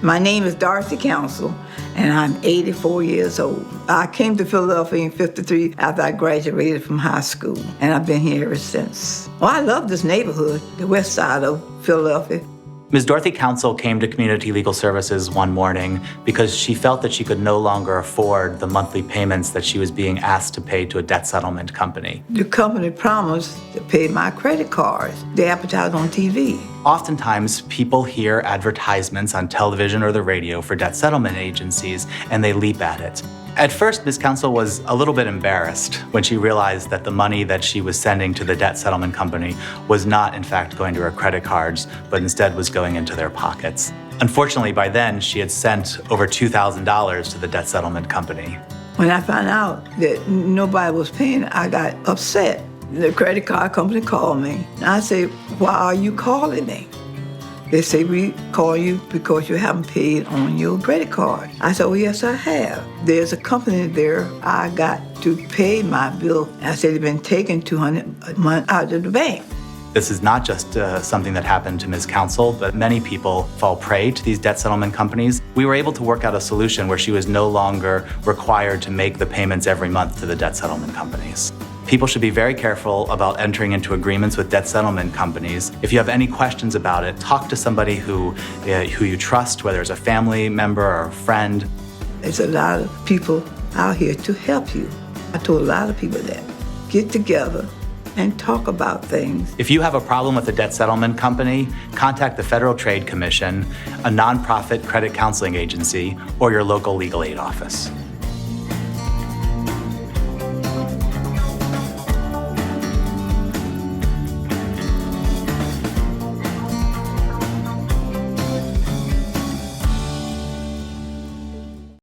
My name is Dorothy Council, and I'm 84 years old. I came to Philadelphia in '53 after I graduated from high school, and I've been here ever since. Well, I love this neighborhood, the west side of Philadelphia. Ms. Dorothy Council came to Community Legal Services one morning because she felt that she could no longer afford the monthly payments that she was being asked to pay to a debt settlement company. The company promised to pay my credit cards. They advertise on TV. Oftentimes, people hear advertisements on television or the radio for debt settlement agencies, and they leap at it. At first, Ms. Council was a little bit embarrassed when she realized that the money that she was sending to the debt settlement company was not, in fact, going to her credit cards, but instead was going into their pockets. Unfortunately, by then, she had sent over $2,000 to the debt settlement company. When I found out that nobody was paying, I got upset. The credit card company called me. I said, "Why are you calling me?" They say, "We call you because you haven't paid on your credit card." I said, "Oh, yes, I have. There's a company there. I got to pay my bill." I said, "They've been taking $200 a month out of the bank." This is not just something that happened to Ms. Council, but many people fall prey to these debt settlement companies. We were able to work out a solution where she was no longer required to make the payments every month to the debt settlement companies. People should be very careful about entering into agreements with debt settlement companies. If you have any questions about it, talk to somebody who you trust, whether it's a family member or a friend. There's a lot of people out here to help you. I told a lot of people that. Get together and talk about things. If you have a problem with a debt settlement company, contact the Federal Trade Commission, a nonprofit credit counseling agency, or your local legal aid office.